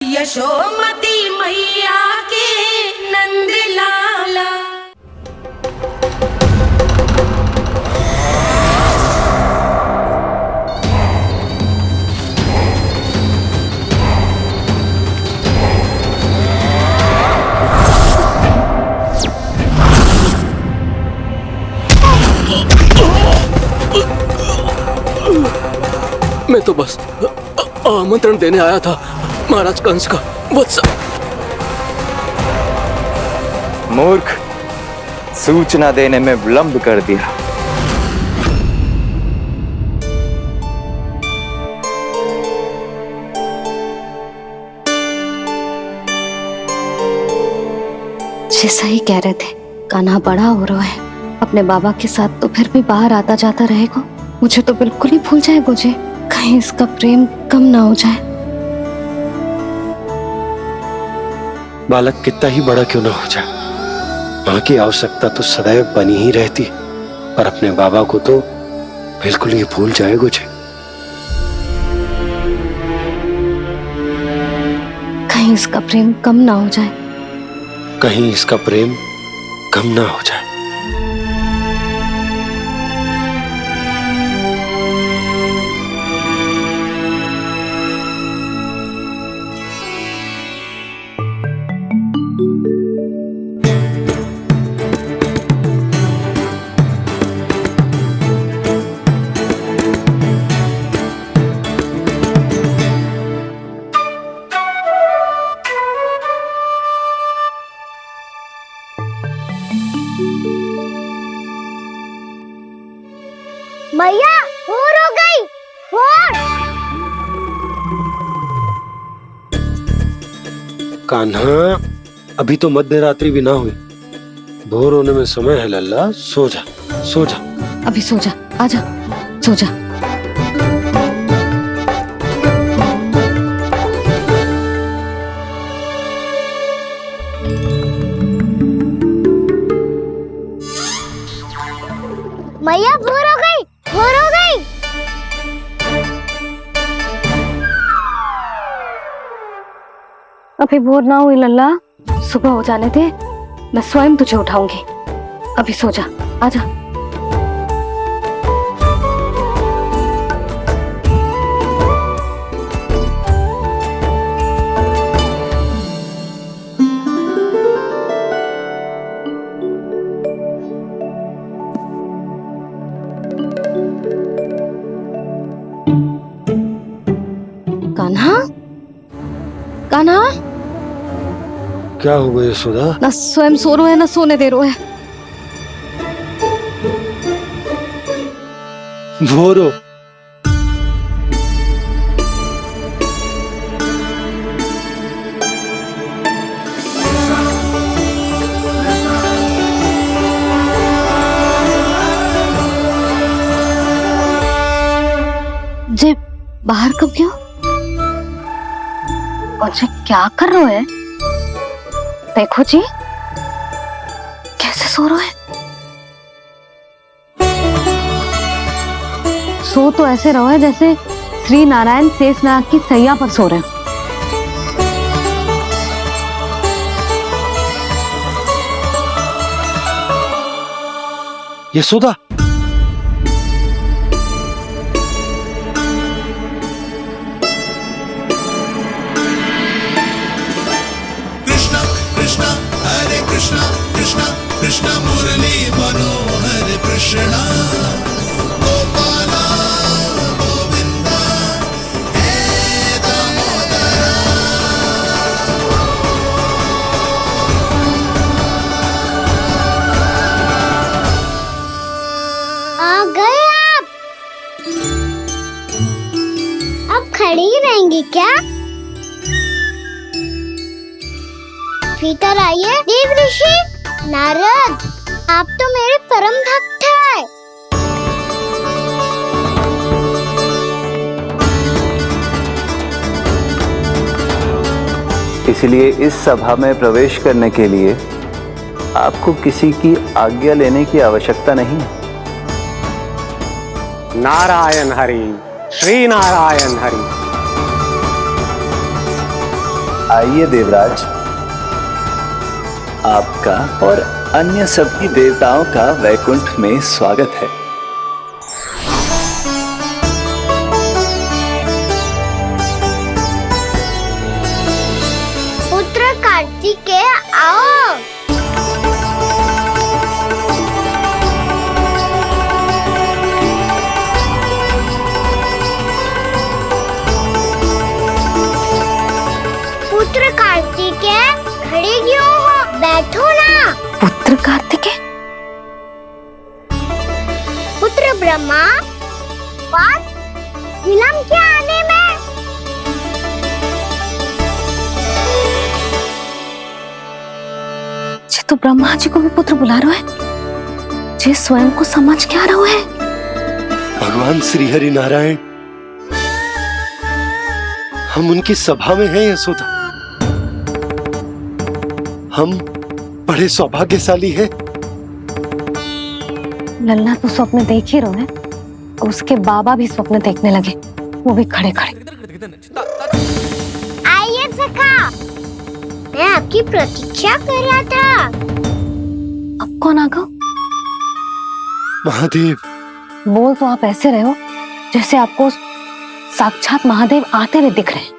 यशोमती मैया के नंद लाला। मैं तो बस आमंत्रण देने आया था महाराज कंस का वत्स। मूर्ख, सूचना देने में विलंब कर दिया। जैसा ही कह रहे थे, कान्हा बड़ा हो रहा है, अपने बाबा के साथ तो फिर भी बाहर आता जाता रहेगा। मुझे तो बिल्कुल ही भूल जाए मुझे, कहीं इसका प्रेम कम ना हो जाए। बालक कितना ही बड़ा क्यों ना हो जाए, मां की आवश्यकता तो सदैव बनी ही रहती, पर अपने बाबा को तो बिल्कुल ही भूल जाए मुझे। कहीं इसका प्रेम कम ना हो जाए, कहीं इसका प्रेम कम ना हो जाए। मैया भोर हो गई, भोर। कान्हा, अभी तो मध्य रात्रि भी ना हुई, भोर होने में समय है लल्ला। सो जा, सो जा। अभी सो जा, आजा, सो जा। मैया भोर हो गई, भोर हो गई। अभी भोर ना हुई लल्ला, सुबह हो जाने दे, मैं स्वयं तुझे उठाऊंगी। अभी सो जा, आजा। कान्हा, कान्हा, क्या हो गया यशोदा? ना स्वयं सो रो है ना सोने दे रो है। भोरो, जे बाहर कब गयो? और जे क्या कर रहे है? देखो जी, कैसे सो रहा है। सो तो ऐसे रहो है जैसे श्री नारायण शेषनाग की सैया पर सो रहे हो। यशोदा, कृष्ण कृष्ण मुरली मनोहर कृष्ण गोपाला गोविंदा हे दामोदरा। आ गए आप? अब खड़ी ही रहेंगी क्या? भीतर आइए। देव ऋषि नारद, आप तो मेरे परम भक्त हैं। इसलिए इस सभा में प्रवेश करने के लिए आपको किसी की आज्ञा लेने की आवश्यकता नहीं है। नारायण हरि, श्री नारायण हरि। आइए देवराज, आपका और अन्य सभी देवताओं का वैकुंठ में स्वागत है। पुत्र कार्तिकेय आओ। पुत्र कार्तिकेय खड़े क्यों हो, बैठो ना। पुत्र कार्तिकेय? पुत्र ब्रह्मा, बात विलंब क्या आने में? ये तो ब्रह्मा जी को भी पुत्र बुला रहा है। जे स्वयं को समझ क्या रहा है? भगवान श्री हरि नारायण, हम उनकी सभा में हैं यशोदा। हम बड़े सौभाग्यशाली हैं। लल्ला तो स्वप्न देख ही रहे हैं, उसके बाबा भी स्वप्न देखने लगे, वो भी खड़े खड़े। आइए सखा, मैं आपकी प्रतीक्षा कर रहा था। अब कौन आ गया? महादेव। बोल तो आप ऐसे रहे हो जैसे आपको साक्षात महादेव आते हुए दिख रहे हैं।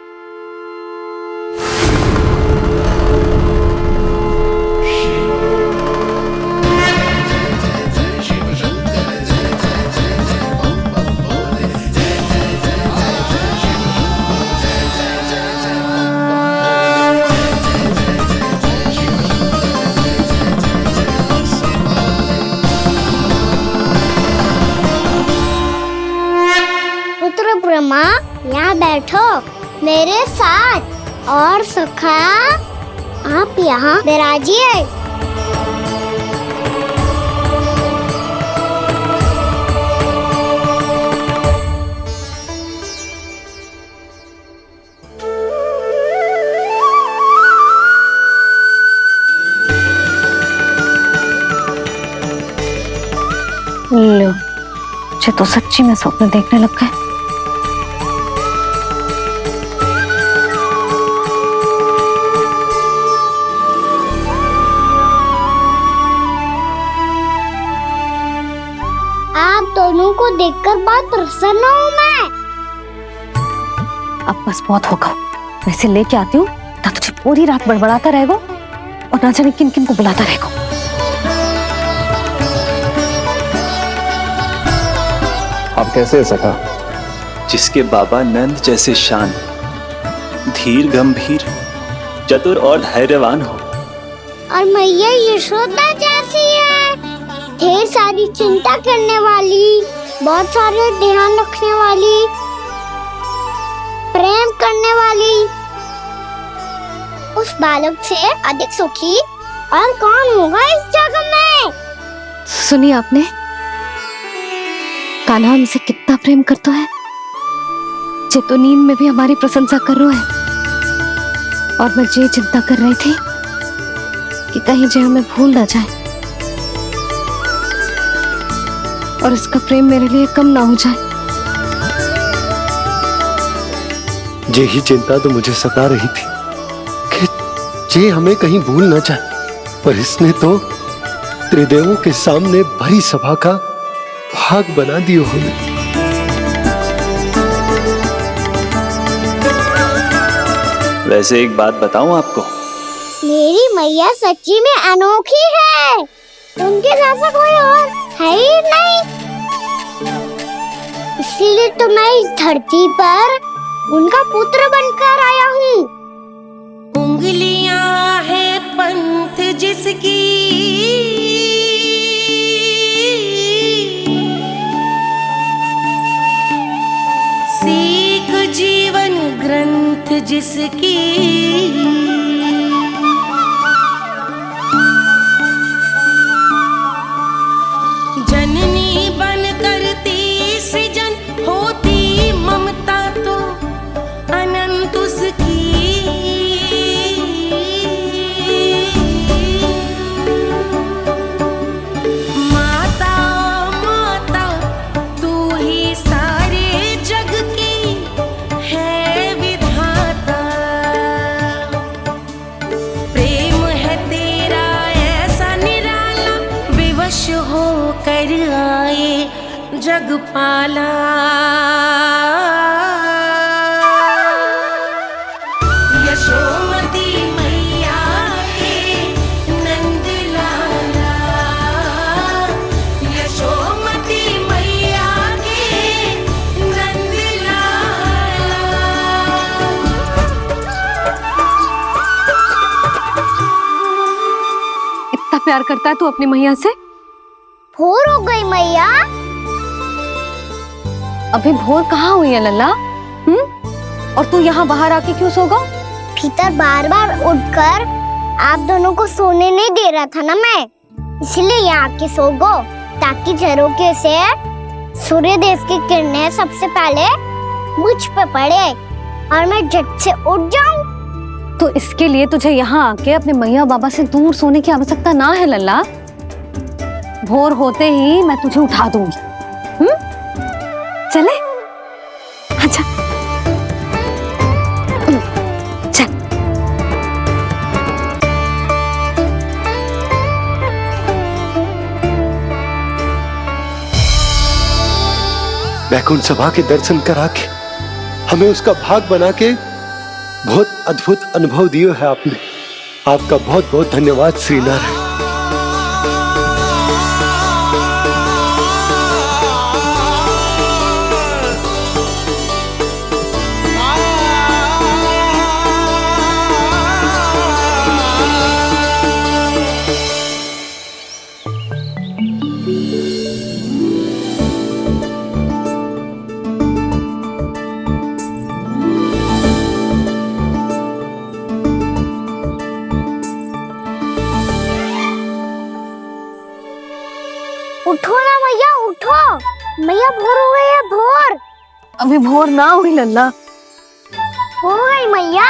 पुत्र ब्रह्मा, यहाँ बैठो मेरे साथ। और सखा, आप यहाँ विराजिए। लो, ये तो सच्ची में स्वप्न देखने लग गए। आप दोनों को देखकर बहुत प्रसन्न हूँ मैं। अब बस बहुत होगा, वैसे लेके आती हूँ ना, तुझे पूरी रात बड़बड़ाता रहेगा और ना जाने किन किन को बुलाता रहेगा। आप कैसे हैं सखा? जिसके बाबा नंद जैसे शांत, धीर गंभीर, चतुर और धैर्यवान हो, और मैया यशोदा जैसी है, ढेर सारी चिंता करने वाली, बहुत सारे ध्यान रखने वाली, प्रेम करने वाली। उस बालक से अधिक सुखी और कौन होगा इस जग में? सुनिए आपने, कान्हा हमसे कितना प्रेम करता है, जे तो नींद में भी हमारी प्रशंसा कर रहा है। और मैं ये चिंता कर रही थी कि कहीं जे हमें भूल ना जाए और इसका प्रेम मेरे लिए कम ना हो जाए। यही चिंता तो मुझे सता रही थी कि जे हमें कहीं भूल ना जाए, पर इसने तो त्रिदेवों के सामने भरी सभा का भाग बना दियो हमें। वैसे एक बात बताऊं आपको, मेरी मैया सच्ची में अनोखी है, उनके जैसा कोई और है ही नहीं। इसीलिए तो मैं इस धरती पर उनका पुत्र बनकर आया हूँ। उंगलियां है पंथ जिसकी, सीख जीवन ग्रंथ जिसकी, जननी बन करती सृजन होती ममता तो अनंत उसकी। माता माता तू ही सारे जग की है विधाता। जग पाला। यशोमती मैया के नंद लाला, यशोमती मैया के नंद लाला। इतना प्यार करता है तू अपनी मैया से? भोर हो गई मैया। अभी भोर कहाँ हुई है लल्ला? और तू यहाँ बाहर आके क्यों सो गया? भीतर बार बार उठकर आप दोनों को सोने नहीं दे रहा था ना मैं, इसलिए यहाँ आके सो गो, ताकि झरोखे से सूर्य देव की किरणें सबसे पहले मुझ पे पड़े और मैं झट से उठ जाऊं। तो इसके लिए तुझे यहाँ आके अपने मैया बाबा से दूर सोने की आवश्यकता ना है लल्ला। भोर होते ही मैं तुझे उठा दूंगी। चले? अच्छा चल। वैकुंठ सभा के दर्शन करा के हमें उसका भाग बना के बहुत अद्भुत अनुभव दिए है आपने। आपका बहुत बहुत धन्यवाद श्रीनारायण। उठो ना मैया, उठो। मैया भोर हो गई है, भोर। अभी भोर ना हुई लल्ला। हो गई मैया।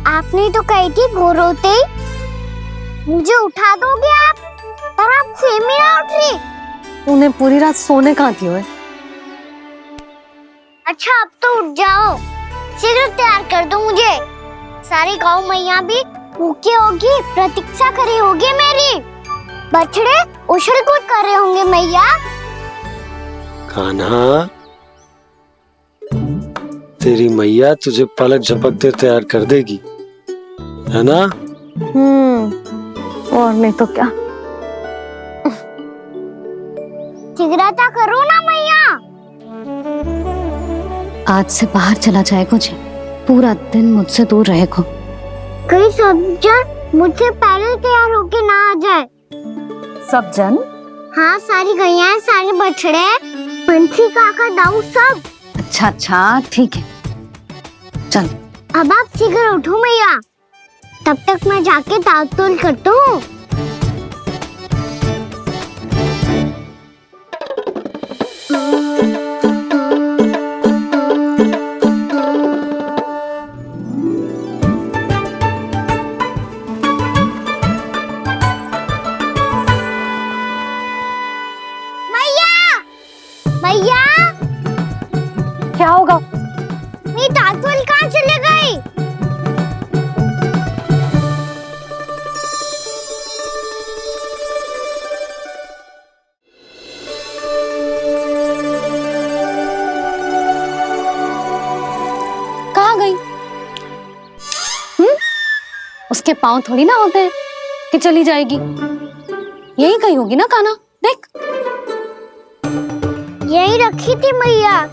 आपने तो कही थी भोर होते ही मुझे उठा दोगे आप, पर आप फिर भी ना उठ रही। तूने पूरी रात सोने कहाँ थी ओए? अच्छा अब तो उठ जाओ, शीघ्र तैयार कर दो मुझे। सारी गाँव मैया भी भूखी होगी, प्रतीक्षा करी होगी मेरी। बछड़े उछल कूद कर रहे होंगे मैया। कान्हा, तेरी मैया तुझे पलक झपकते तैयार कर देगी, है ना? और नहीं तो क्या। शीघ्रता करो ना मैया। आज से बाहर चला जाएगा जी, पूरा दिन मुझसे दूर रहेगा। कहीं सब जन मुझसे पहले तैयार होके ना आ जाए। सब जन? हाँ, सारी गैया, सारे बछड़े, पंछी, काका, दाऊ सब। अच्छा अच्छा ठीक है, चल। अब आप शीघ्र उठो मैया, तब तक मैं जाके ताल-तोल करता हूँ। मैया, क्या होगा? मेरी ताल-तोल कहाँ चले गई? कहाँ गई? उसके पाँव थोड़ी ना होते हैं कि चली जाएगी। यही कहीं होगी ना कान्हा, देख। यही रखी थी मैया,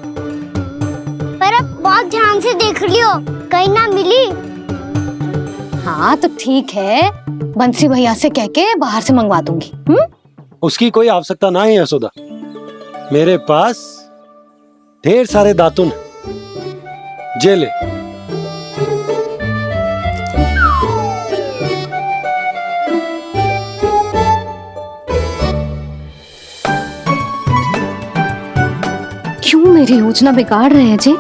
पर अब बहुत ध्यान से देख लियो, कहीं ना मिली। हाँ तो ठीक है, बंसी भैया से कह के बाहर से मंगवा दूंगी। उसकी कोई आवश्यकता ना है यशोदा, मेरे पास ढेर सारे दातुन हैं। जे ले। क्यों मेरी योजना बिगाड़ रहे हैं जी?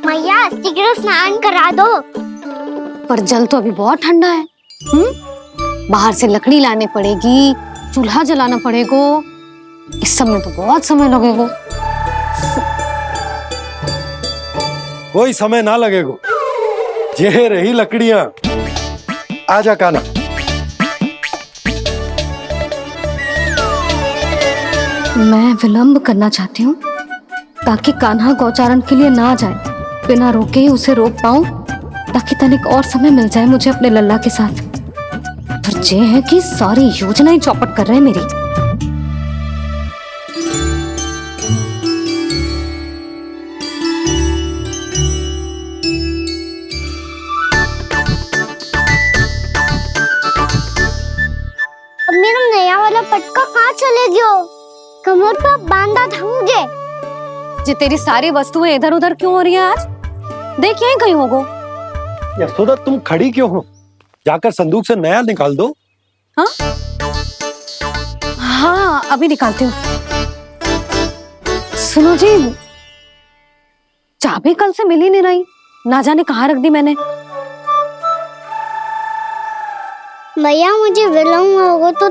मैया शीघ्र स्नान करा दो। पर जल तो अभी बहुत ठंडा है। बाहर से लकड़ी लाने पड़ेगी, चूल्हा जलाना पड़ेगा, इस सब में तो बहुत समय लगेगा। कोई समय ना लगेगा, ये रही लकड़ियां। आजा कान्हा। मैं विलंब करना चाहती हूँ ताकि कान्हा गौचारण के लिए ना जाए। बिना रोके ही उसे रोक पाऊं ताकि तनिक और समय मिल जाए मुझे अपने लल्ला के साथ। पर ये है कि सारी योजना ही चौपट कर रहे हैं मेरी। अब मेरा नया वाला पटका कहाँ चले गयो? कमर पर बांधा था मुझे। जी तेरी सारी वस्तुएं इधर उधर क्यों हो रही है आज? देख यहीं कहीं होगो। यशोदा तुम खड़ी क्यों हो? जाकर संदूक से नया निकाल दो। हाँ हाँ अभी निकालती हूँ। सुनो जी, चाबी कल से मिल ही नहीं रही, ना जाने कहाँ रख दी मैंने। भैया मुझे विलम्ब होगा तो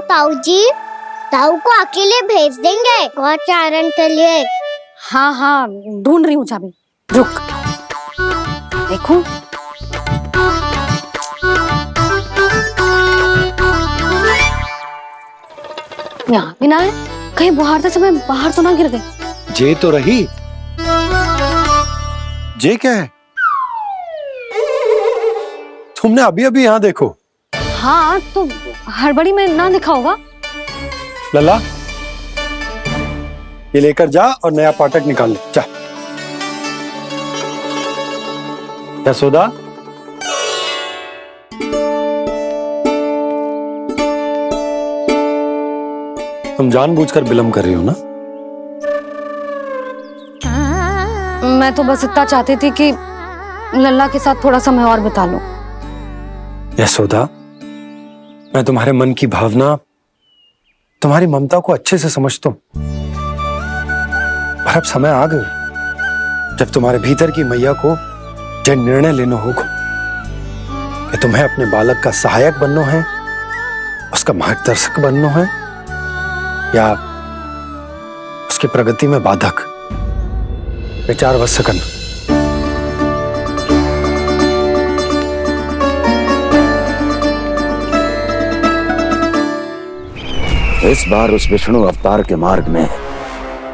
ताऊ को अकेले भेज देंगे गौचारण के लिए। हाँ हाँ ढूंढ रही हूँ चाबी, रुक। देखो यहाँ भी ना है, कहीं बुहारते समय बाहर तो ना गिर गई। जे तो रही। जे क्या है? तुमने अभी अभी यहाँ देखो। हाँ तो हड़बड़ी में ना दिखा होगा। लल्ला ये लेकर जा और नया पाठक निकाल ले जा। यशोदा तुम जानबूझकर विलम्ब कर रही हो ना? मैं तो बस इतना चाहती थी कि लल्ला के साथ थोड़ा समय और बिता लूं। यशोदा मैं तुम्हारे मन की भावना, तुम्हारी ममता को अच्छे से समझता हूं, पर अब समय आ गया जब तुम्हारे भीतर की मैया को यह निर्णय लेना होगा कि तुम्हें अपने बालक का सहायक बनना है, उसका मार्गदर्शक बनना है, या उसकी प्रगति में बाधक। विचार अवश्य करना। इस बार उस विष्णु अवतार के मार्ग में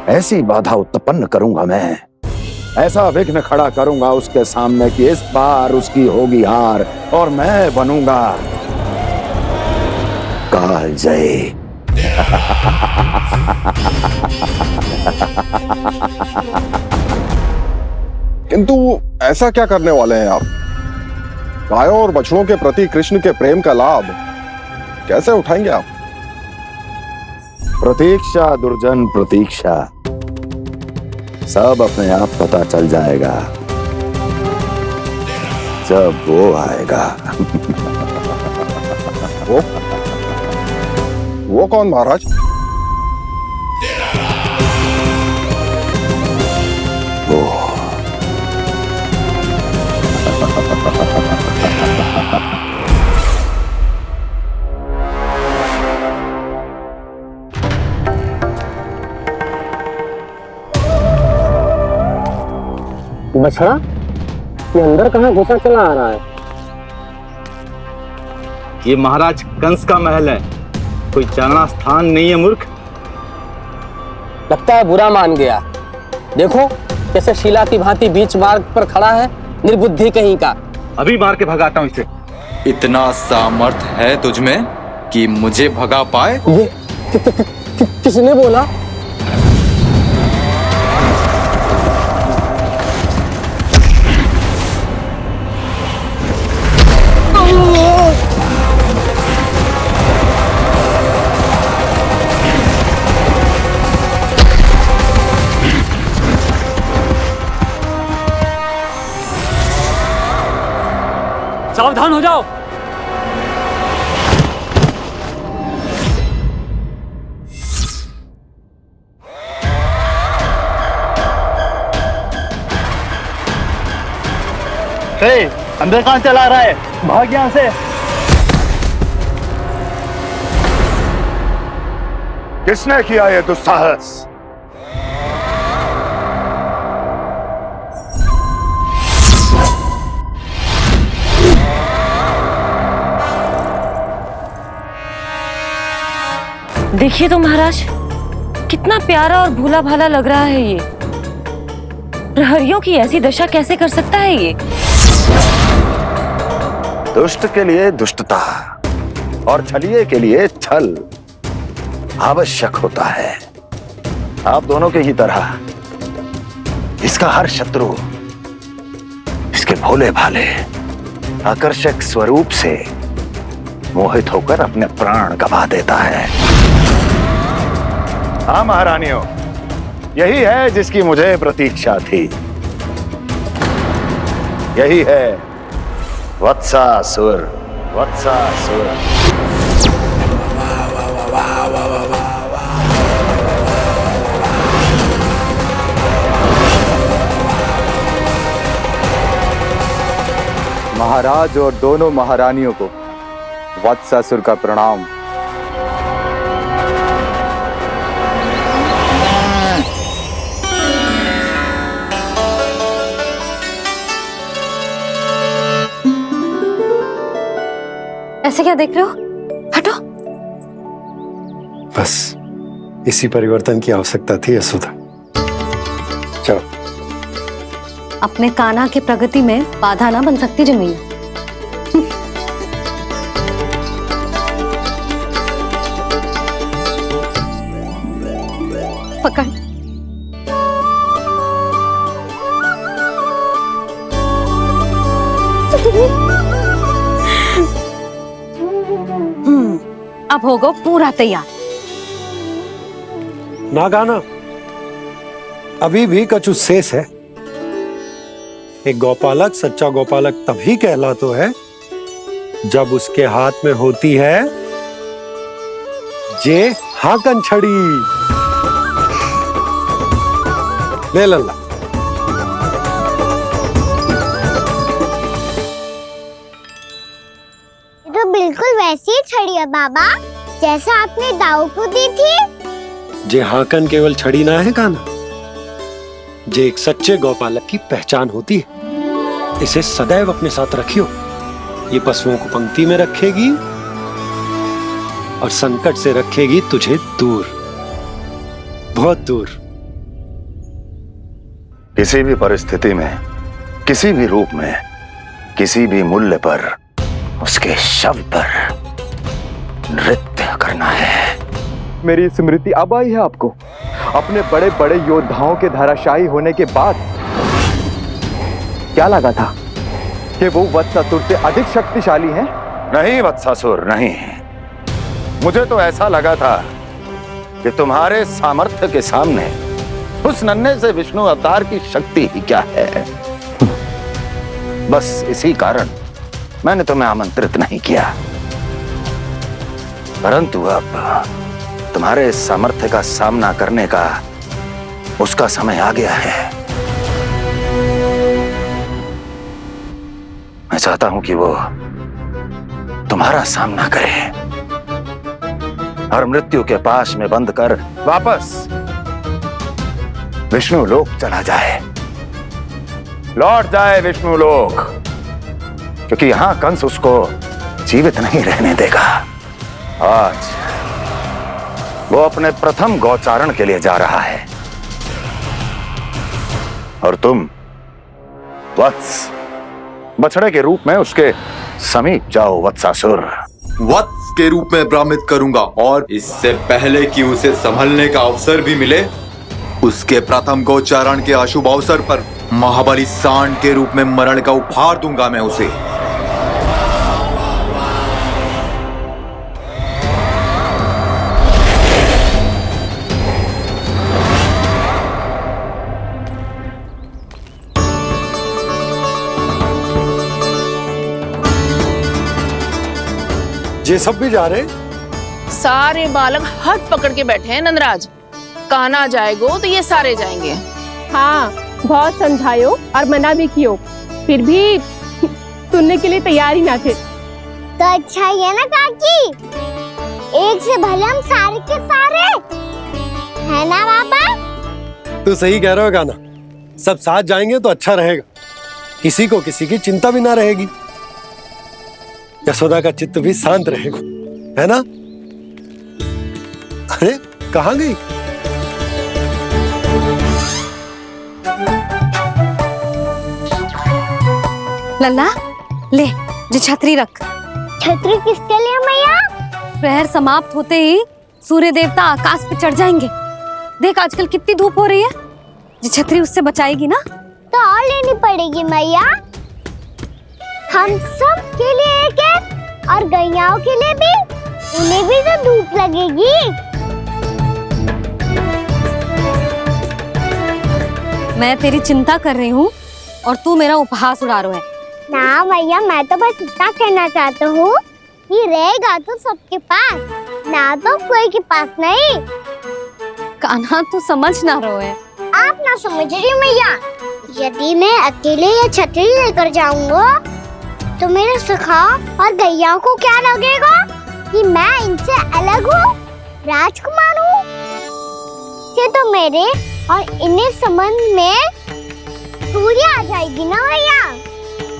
ऐसी बाधा उत्पन्न करूंगा मैं, ऐसा विघ्न खड़ा करूंगा उसके सामने कि इस बार उसकी होगी हार और मैं बनूंगा कालजयी। किंतु ऐसा क्या करने वाले हैं आप? गायों और बछड़ों के प्रति कृष्ण के प्रेम का लाभ कैसे उठाएंगे आप? प्रतीक्षा दुर्जन प्रतीक्षा, सब अपने आप पता चल जाएगा जब वो आएगा। वो कौन महाराज? वो बछड़ा ये अंदर कहाँ घुसा चला आ रहा है? ये महाराज कंस का महल है, कोई चारणा स्थान नहीं है मूर्ख। लगता है बुरा मान गया। देखो कैसे शिला की भांति बीच मार्ग पर खड़ा है, निर्बुद्धि कहीं का। अभी मार के भगाता हूं इसे। इतना सामर्थ है तुझमें कि मुझे भगा पाए? ये किसने बोला? सावधान हो जाओ। अंदर कहां चला रहा है? भाग यहां से। किसने किया ये दुस्साहस? देखिए तो महाराज, कितना प्यारा और भोला भाला लग रहा है ये। प्रहरियों की ऐसी दशा कैसे कर सकता है ये? दुष्ट के लिए दुष्टता और छलिए के लिए छल आवश्यक होता है। आप दोनों के ही तरह इसका हर शत्रु इसके भोले भाले आकर्षक स्वरूप से मोहित होकर अपने प्राण गवा देता है। हाँ महारानियों, यही है जिसकी मुझे प्रतीक्षा थी। यही है वत्सासुर। वत्सासुर। महाराज और दोनों महारानियों को वत्सासुर का प्रणाम। ऐसे क्या देख रहे हो? हटो। बस इसी परिवर्तन की आवश्यकता थी यशोदा। चलो। अपने कान्हा की प्रगति में बाधा ना बन सकती जमीन। पकड़। अब होगा पूरा तैयार। ना गाना, अभी भी कछु शेष है। एक गौपालक सच्चा गौपालक तभी कहलाता है जब उसके हाथ में होती है जे हाकन छड़ी। ले लल्ला। तो बिल्कुल वैसी ही छड़ी है बाबा जैसा आपने दाऊ को दी थी। जे हाकन केवल छड़ी ना है कान्हा, जे एक सच्चे गौपालक की पहचान होती है। इसे सदैव अपने साथ रखियो। ये पशुओं को पंक्ति में रखेगी और संकट से रखेगी तुझे दूर, बहुत दूर। किसी भी परिस्थिति में, किसी भी रूप में, किसी भी मूल्य पर उसके शव पर नृत्य करना है। मेरी स्मृति अब आई है आपको अपने बड़े बड़े योद्धाओं के धराशायी होने के बाद। क्या लगा था कि वो वत्सासुर से अधिक शक्तिशाली हैं? नहीं वत्सासुर, नहीं। मुझे तो ऐसा लगा था कि तुम्हारे सामर्थ्य के सामने उस नन्हे से विष्णु अवतार की शक्ति ही क्या है। बस इसी कारण मैंने तुम्हें आमंत्रित नहीं किया। परंतु अब तुम्हारे सामर्थ्य का सामना करने का उसका समय आ गया है। मैं चाहता हूं कि वो तुम्हारा सामना करे और मृत्यु के पाश में बंद कर वापस विष्णु लोक चला जाए, लौट जाए विष्णु लोक, क्योंकि यहां कंस उसको जीवित नहीं रहने देगा। आज वो अपने प्रथम गौचारण के लिए जा रहा है और तुम वत्स बछड़े के रूप में उसके समीप जाओ वत्सासुर। वत्स के रूप में भ्रमित करूंगा और इससे पहले कि उसे संभलने का अवसर भी मिले, उसके प्रथम गोचारण के अशुभ अवसर पर महाबली सांड के रूप में मरण का उपहार दूंगा मैं उसे। ये सब भी जा रहे? सारे बालक हाथ पकड़ के बैठे हैं नंदराज। कान्हा जाएगो तो ये सारे जाएंगे। हाँ, बहुत समझायो और मना भी कियो, फिर भी सुनने के लिए तैयार ही ना थे। तो अच्छा ही है ना काकी, एक से भले हम सारे के सारे है ना बाबा। तू सही कह रहे हो गाना, सब साथ जाएंगे तो अच्छा रहेगा, किसी को किसी की चिंता भी ना रहेगी, यशोदा का चित्त भी शांत रहेगा, है ना? अरे कहाँ गई? लल्ला ले जो छतरी रख। छतरी किसके लिए मैया? प्रहर समाप्त होते ही सूर्य देवता आकाश पे चढ़ जाएंगे। देख आजकल कितनी धूप हो रही है, जो छतरी उससे बचाएगी ना। तो और लेनी पड़ेगी मैया, हम सब के लिए एक एक, और गैयाओं के लिए भी, उन्हें भी तो धूप लगेगी। मैं तेरी चिंता कर रही हूँ और तू मेरा उपहास उड़ा रहा है। ना भैया, मैं तो बस इतना कहना चाहता हूँ कि रहेगा तो सबके पास, ना तो कोई के पास नहीं। कान्हा तू समझ ना रहो है। आप ना समझ रही मैया, यदि मैं अकेले ये छतरी लेकर जाऊंगा तो मेरे सखा और गैया को क्या लगेगा कि मैं इनसे अलग हूँ, राजकुमार हूँ। ये तो मेरे और इन्हें संबंध में दूरी आ जाएगी ना भैया।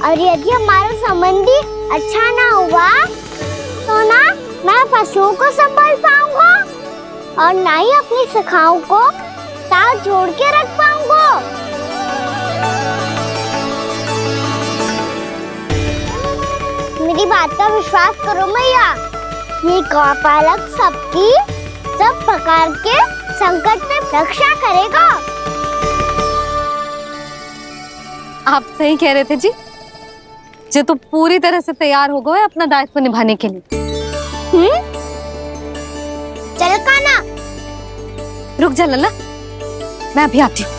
और यदि हमारा संबंध ही अच्छा ना हुआ तो ना मैं पशुओं को संभाल पाऊंगा और ना ही अपनी सखाओं को साथ जोड़ के रख पाऊंगा। मेरी बात का विश्वास करो मैया, ये गौपालक सबकी सब प्रकार के संकट से रक्षा करेगा। आप सही कह रहे थे जी, जो तो पूरी तरह से तैयार हो गए अपना दायित्व निभाने के लिए। चल कान्हा। रुक जा लल्ला, मैं अभी आती हूँ।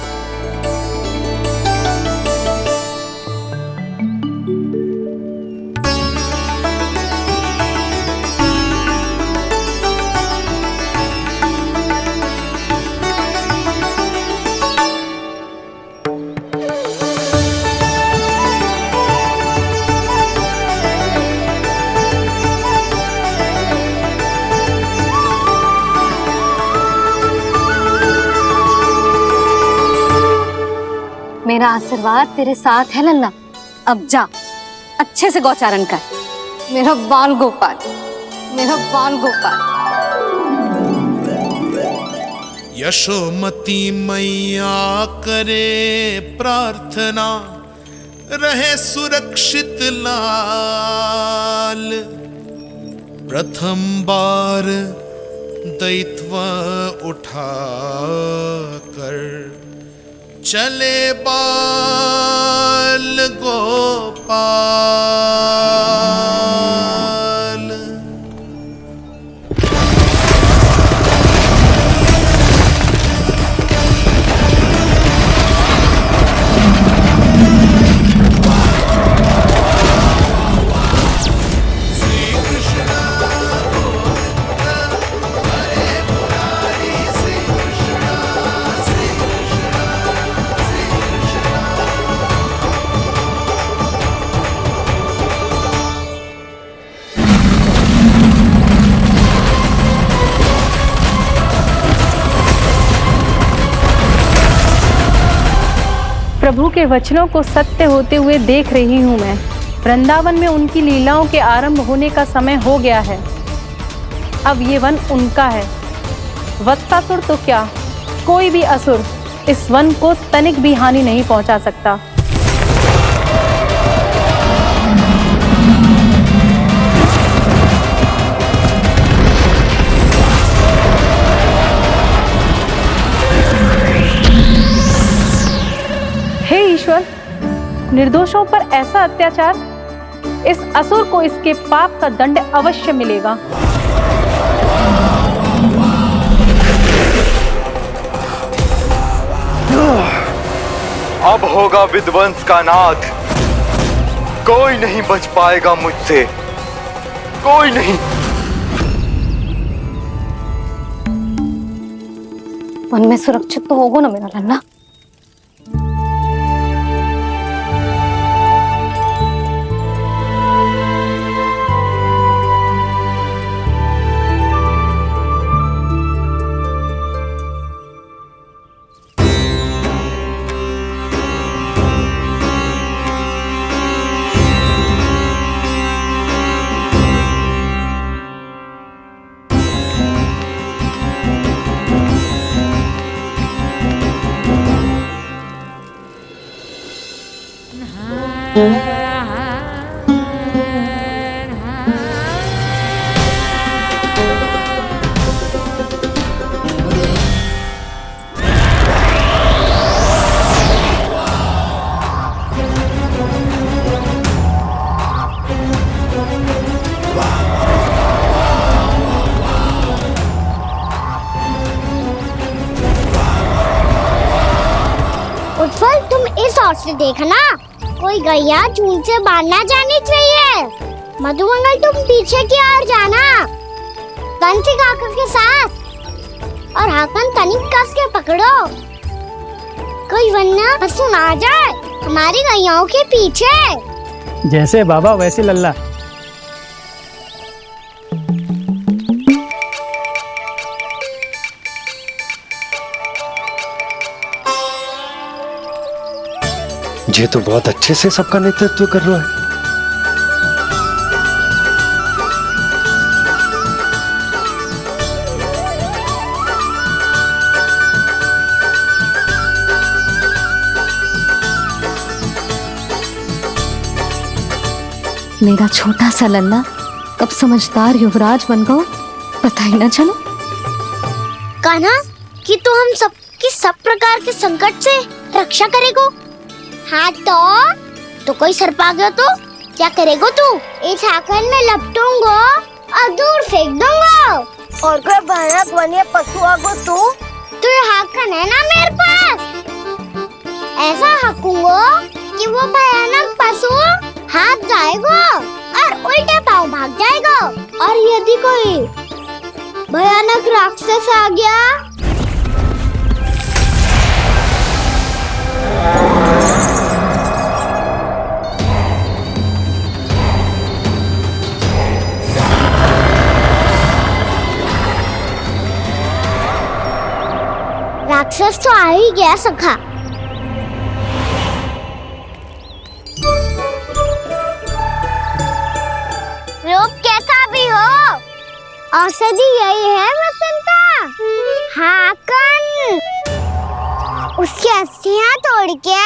मेरा आशीर्वाद तेरे साथ है लल्ला। अब जा, अच्छे से गौचारण कर। मेरा बाल गोपाल, मेरा बाल गोपाल। यशोमती मैया करे प्रार्थना, रहे सुरक्षित लाल। प्रथम बार दैत्व उठा कर चले बाल गोपाल। प्रभु के वचनों को सत्य होते हुए देख रही हूँ मैं। वृंदावन में उनकी लीलाओं के आरंभ होने का समय हो गया है। अब ये वन उनका है। वत्सासुर तो क्या, कोई भी असुर इस वन को तनिक भी हानि नहीं पहुंचा सकता। हे ईश्वर, निर्दोषों पर ऐसा अत्याचार, इस असुर को इसके पाप का दंड अवश्य मिलेगा। अब होगा विध्वंस का नाथ। कोई नहीं बच पाएगा मुझसे, कोई नहीं। वन में सुरक्षित तो होगा ना मेरा लल्ला। उत्पल, तुम इस ओर से देखना, कोई गैया चून से बाहर ना जानी चाहिए। मधुमंगल, तुम पीछे की ओर जाना, कंसी काका के साथ, और हाकन तनिक कस के पकड़ो, कोई वरना पशु ना आ जाए हमारी गैयाओं के पीछे। जैसे बाबा वैसे लल्ला। ये तो बहुत अच्छे से सबका नेतृत्व कर रहा है। मेरा छोटा सा लल्ला कब समझदार युवराज बन गो, पता ही ना चलो। कान्हा, कि तू हम सबकी सब प्रकार के संकट से रक्षा करेगो। हाँ तो कोई सर्प आ गया तो क्या करेगो तू? इस हाकन में लपटूंगो और दूर फेंक दूंगा। और कोई भयानक वन्य पशु आगो तो ये हाकन है ना मेरे पास, ऐसा हाकूंगो कि वो भयानक पशु हाथ जाएगा और उल्टे पाँव भाग जाएगा। और यदि कोई भयानक राक्षस आ गया राक्षस तो आ ही गया सखा। रूप कैसा भी हो, औषधि यही है वसंता। हाकन उसकी अस्थियां तोड़ के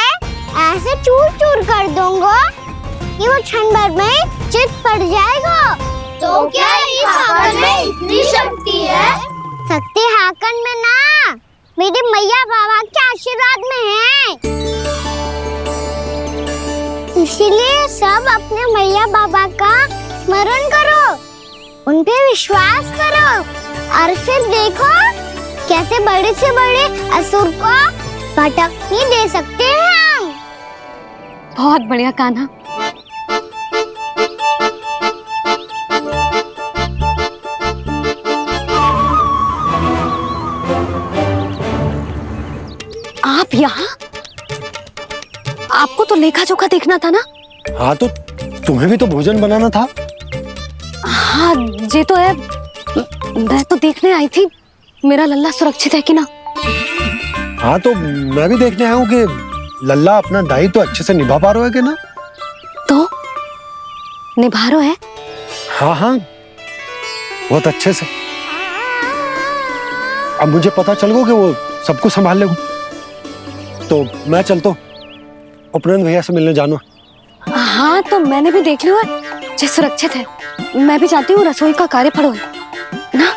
ऐसे चूर चूर कर दूंगा कि वो क्षण भर में चित पड़ जाएगा। तो क्या इस हाकन में इतनी शक्ति है? शक्ति हाकन में ना, मेरे मैया बाबा के आशीर्वाद में है। इसीलिए सब अपने मैया बाबा का स्मरण करो, उन पे विश्वास करो, और फिर देखो कैसे बड़े से बड़े असुर को भटकने दे सकते हैं हम। बहुत बढ़िया कान्हा। आप यहाँ? आपको तो लेखा जोखा देखना था ना? हाँ तो तुम्हें भी तो भोजन बनाना था। हाँ ये तो है, मैं तो देखने आई थी मेरा लल्ला सुरक्षित है कि ना। हाँ तो मैं भी देखने आया हूँ कि लल्ला अपना दायित्व तो अच्छे से निभा पा रहा है कि ना। तो निभा रहा है? हाँ हाँ बहुत अच्छे से। अब मुझे पता चल गया कि वो सब कुछ संभाल लेगा, तो मैं चलता हूँ, उपनंद भैया से मिलने जाना। हाँ तो मैंने भी देख लिया है, जो सुरक्षित है। मैं भी चाहती हूँ रसोई का कार्य पड़ो ना।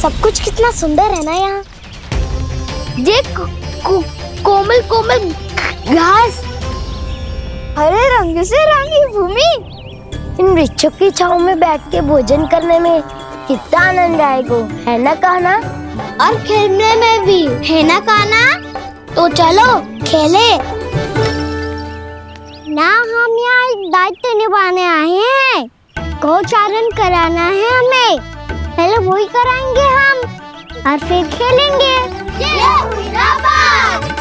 सब कुछ कितना सुंदर है ना यहाँ। देख कोमल कोमल घास, हरे रंग से रंगी भूमि, इन वृक्षों की छांव में बैठ के भोजन करने में कितना आनंद आएगा, है ना कान्हा? और खेलने में भी, है ना कान्हा? तो चलो खेले ना। हम यहाँ एक दायित्व निभाने आए हैं, गोचारण कराना है हमें। पहले वही कराएंगे हम और फिर खेलेंगे। ये हुई ना बात।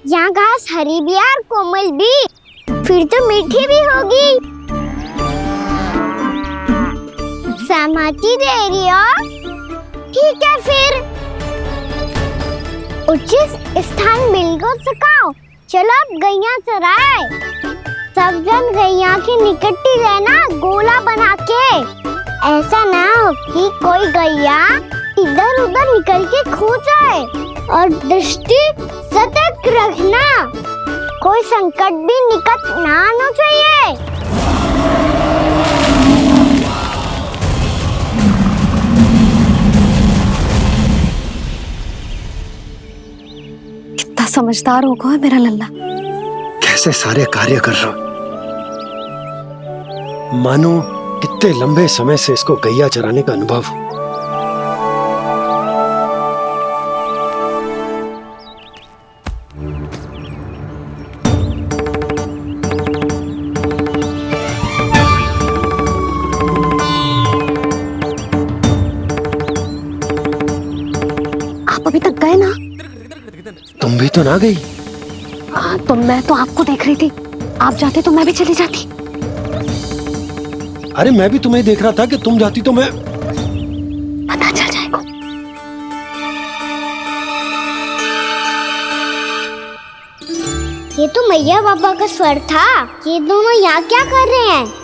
यहाँ घास हरी भी और कोमल भी, फिर तो मीठी भी होगी। सहमति दे रही हो? ठीक है फिर उचित स्थान बिल्कुल सिखाओ। चलो अब गैया चराए। सब जन गैया के निकट ही रहना, गोला बना के। ऐसा ना हो कि कोई गैया इधर उधर निकल के खो जाए। और दृष्टि सतर्क रखना, कोई संकट भी निकट ना आना चाहिए। कितना समझदार होगा है मेरा लल्ला। कैसे सारे कार्य कर रहा, मानो कितने लंबे समय से इसको गैया चराने का अनुभव हो। आप अभी तक गए ना? तुम भी तो ना गई। हाँ, तो मैं तो आपको देख रही थी। आप जाते तो मैं भी चली जाती। अरे मैं भी तुम्हें देख रहा था कि तुम जाती तो मैं। पता चल जाएगा। ये तो मैया बाबा का स्वर था। ये दोनों यहाँ क्या कर रहे हैं?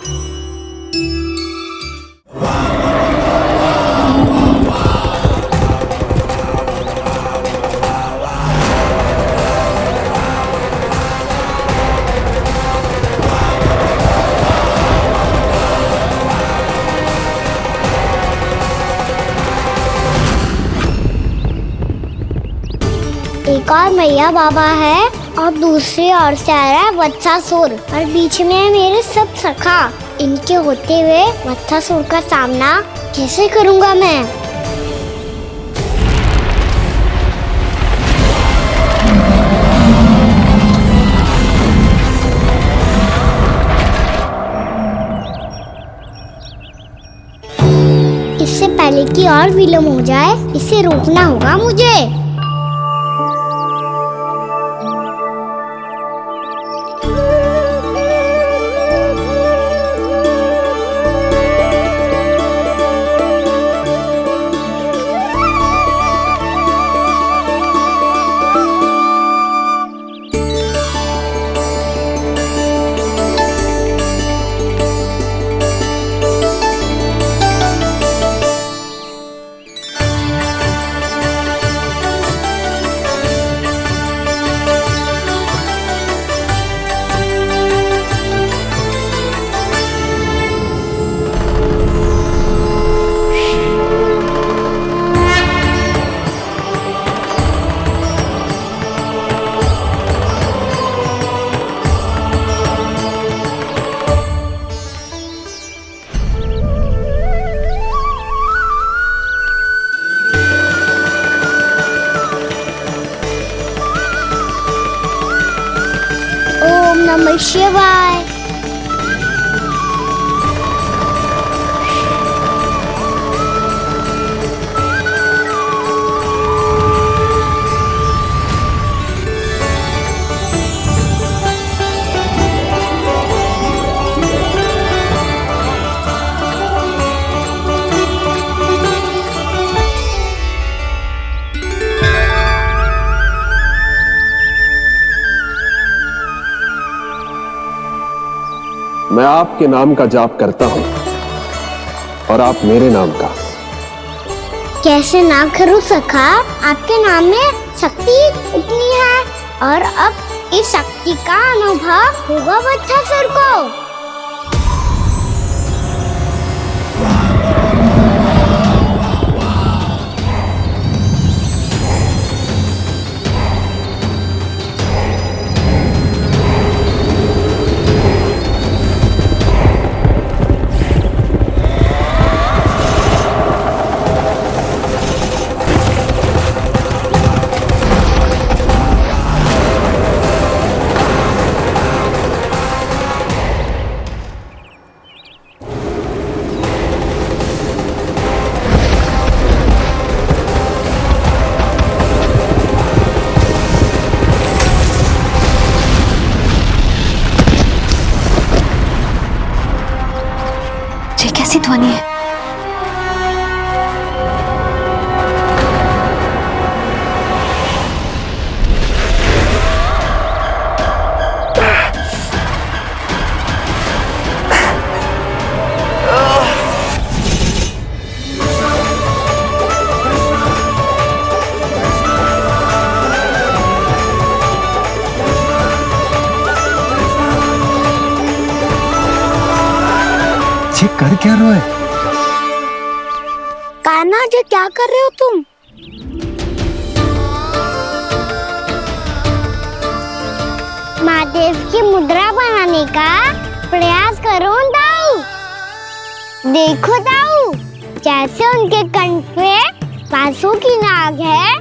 एक और मैया बाबा है और दूसरी ओर से आ रहा है वत्सासुर, और बीच में है मेरे सब सखा। इनके होते हुए वत्सासुर का सामना कैसे करूंगा मैं? इससे पहले कि और विलम्ब हो जाए, इसे रोकना होगा मुझे। ओम नमः शिवाय। मैं आपके नाम का जाप करता हूं और आप मेरे नाम का। कैसे ना करूं सखा, आपके नाम में शक्ति इतनी है, और अब इस शक्ति का अनुभव होगा वत्सासुर को। कैसी ध्वनि है? ये कर क्या रहे हो? कान्हा जी क्या कर रहे हो तुम? महादेव की मुद्रा बनाने का प्रयास करो दाऊ। देखो दाऊ, जैसे उनके कंठ पे वासु की नाग है,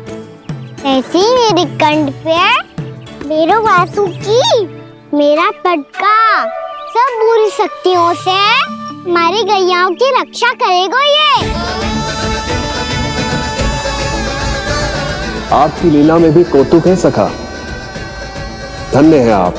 ऐसे ही मेरे कंठ पे मेरे वासु की मेरा पटका सब बुरी शक्तियों से हमारी गैयाओं की रक्षा करेगा ये। आपकी लीला में भी कौतुक है सखा। धन्य है आप।